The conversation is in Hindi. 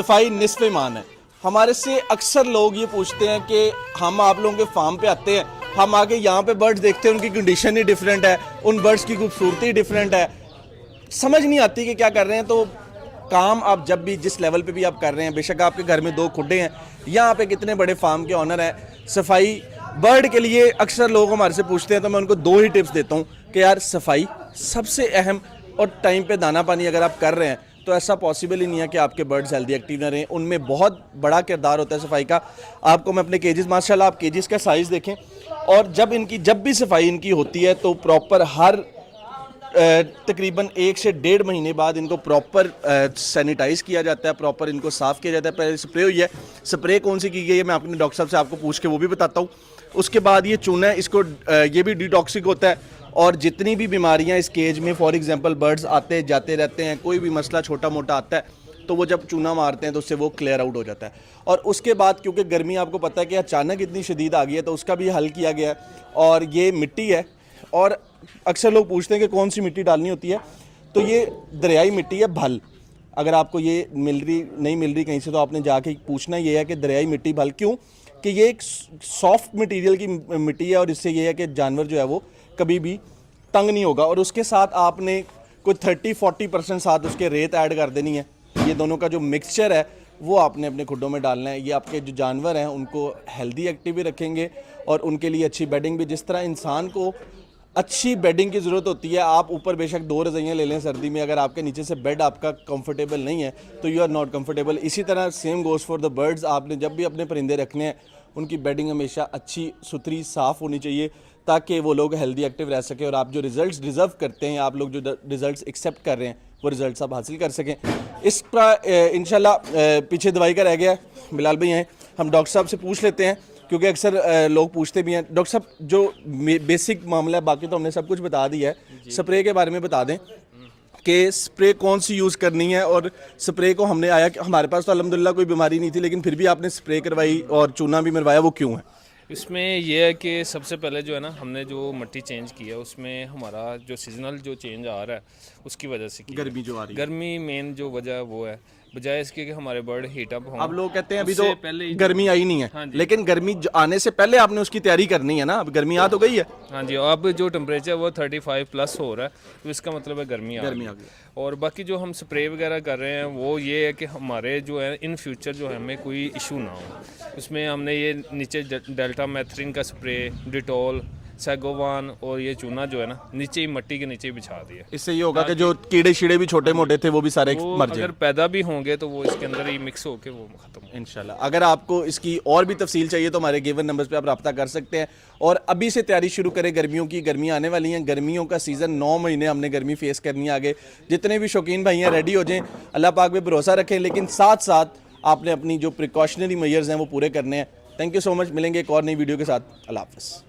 सफाई निस्फ़ ईमान है। हमारे से अक्सर लोग ये पूछते हैं कि हम आप लोगों के फार्म पे आते हैं, हम आगे यहाँ पे बर्ड्स देखते हैं, उनकी कंडीशन ही डिफरेंट है, उन बर्ड्स की खूबसूरती डिफरेंट है, समझ नहीं आती कि क्या कर रहे हैं। तो काम आप जब भी जिस लेवल पे भी आप कर रहे हैं, बेशक आपके घर में 2 खुड्डे हैं, यहाँ पे कितने बड़े फार्म के ऑनर हैं, सफाई बर्ड के लिए अक्सर लोग हमारे से पूछते हैं, तो मैं उनको 2 ही टिप्स देता हूँ कि यार सफाई सबसे अहम, और टाइम पे दाना पानी अगर आप कर रहे हैं तो ऐसा पॉसिबल ही नहीं है कि आपके बर्ड्स हेल्दी एक्टिव ना रहें। उनमें बहुत बड़ा किरदार होता है सफाई का। आपको मैं अपने केजेस, माशाल्लाह आप केजेस का साइज़ देखें, और जब भी सफाई इनकी होती है तो प्रॉपर हर तकरीबन 1 से 1.5 महीने बाद इनको प्रॉपर सैनिटाइज़ किया जाता है, प्रॉपर इनको साफ़ किया जाता है। पहले स्प्रे हुई है, स्प्रे कौन सी की गई है मैं अपने डॉक्टर साहब से आपको पूछ के वो भी बताता हूँ। उसके बाद ये चूना है, इसको ये भी डिटॉक्सिक होता है, और जितनी भी बीमारियां इस केज में, फॉर एग्जांपल बर्ड्स आते जाते रहते हैं, कोई भी मसला छोटा मोटा आता है तो वो जब चूना मारते हैं तो उससे वो क्लियर आउट हो जाता है। और उसके बाद क्योंकि गर्मी आपको पता है कि अचानक इतनी शदीद आ गई है, तो उसका भी हल किया गया है। और ये मिट्टी है, और अक्सर लोग पूछते हैं कि कौन सी मिट्टी डालनी होती है, तो ये दरियाई मिट्टी है, भल। अगर आपको ये नहीं मिल रही कहीं से, तो आपने जाके पूछना ये है कि दरियाई मिट्टी भल क्यों, कि ये एक सॉफ्ट मटेरियल की मिट्टी है, और इससे ये है कि जानवर जो है वो कभी भी तंग नहीं होगा। और उसके साथ आपने कोई 30-40% साथ उसके रेत ऐड कर देनी है। ये दोनों का जो मिक्सचर है वो आपने अपने खुड्डों में डालना है। ये आपके जो जानवर हैं उनको हेल्दी एक्टिव भी रखेंगे, और उनके लिए अच्छी बेडिंग भी। जिस तरह इंसान को अच्छी बेडिंग की ज़रूरत होती है, आप ऊपर बेशक 2 रज़ाइयाँ ले लें सर्दी में, अगर आपके नीचे से बेड आपका कंफर्टेबल नहीं है तो यू आर नॉट कंफर्टेबल। इसी तरह same goes for the birds. आपने जब भी अपने परिंदे रखने हैं, उनकी बेडिंग हमेशा अच्छी सुथरी साफ़ होनी चाहिए, ताकि वो लोग हेल्दी एक्टिव रह सकें, और आप जो रिज़ल्ट्स डिज़र्व करते हैं, आप लोग जो रिज़ल्ट्स एक्सेप्ट कर रहे हैं, वो रिज़ल्ट्स आप हासिल कर सकें। इसका इंशाल्लाह पीछे दवाई का रह गया, बिलाल भाई हैं, हम डॉक्टर साहब से पूछ लेते हैं, क्योंकि अक्सर लोग पूछते भी हैं। डॉक्टर साहब, जो बेसिक मामला है, बाकी तो हमने सब कुछ बता दिया है, स्प्रे के बारे में बता दें कि स्प्रे कौन सी यूज़ करनी है। और स्प्रे को हमने आया कि हमारे पास तो अल्हम्दुलिल्लाह कोई बीमारी नहीं थी, लेकिन फिर भी आपने स्प्रे करवाई और चूना भी मरवाया, वो क्यों है? इसमें यह है कि सबसे पहले जो है ना, हमने जो मिट्टी चेंज की है उसमें हमारा जो सीजनल जो चेंज आ रहा है उसकी वजह से की गर्मी जो आ रही है, गर्मी मेन जो वजह है वो है, बजाय इसके कि हमारे बर्ड हीट अप हों। अब लोग कहते हैं अभी तो पहले गर्मी आई नहीं है, लेकिन गर्मी आने से पहले आपने उसकी तैयारी करनी है ना। अब गर्मी आ तो गई है। हाँ जी, अब जो टेम्परेचर वो 35+ हो रहा है, तो इसका मतलब है गर्मी आ गई। और बाकी जो हम स्प्रे वगैरह कर रहे हैं वो ये है कि हमारे जो है इन फ्यूचर जो है हमें कोई इशू ना हो। उसमें हमने ये नीचे डेल्टा मैथरिन का स्प्रे, डिटॉल, सैगोवान और ये चूना जो है ना नीचे ही मिट्टी के नीचे ही बिछा दिया। इससे ये होगा कि जो कीड़े शीड़े भी छोटे मोटे थे वो भी सारे मर जाएंगे। अगर पैदा भी होंगे तो वो इसके अंदर ही मिक्स होके वो खत्म हो इंशाल्लाह। अगर आपको इसकी और भी तफसील चाहिए तो हमारे गिवन नंबर्स पे आप रब्ता कर सकते हैं। और अभी से तैयारी शुरू करें गर्मियों की। गर्मियाँ आने वाली हैं, गर्मियों का सीज़न 9 महीने हमने गर्मी फेस करनी है आगे। जितने भी शौकीन भाई हैं रेडी हो जाएं, अल्लाह पाक पे भरोसा रखें, लेकिन साथ साथ आपने अपनी जो प्रिकॉशनरी मेजर्स हैं वो पूरे करने हैं। Thank you so much. मिलेंगे एक और नई वीडियो के साथ। अल्लाह हाफ़िज़।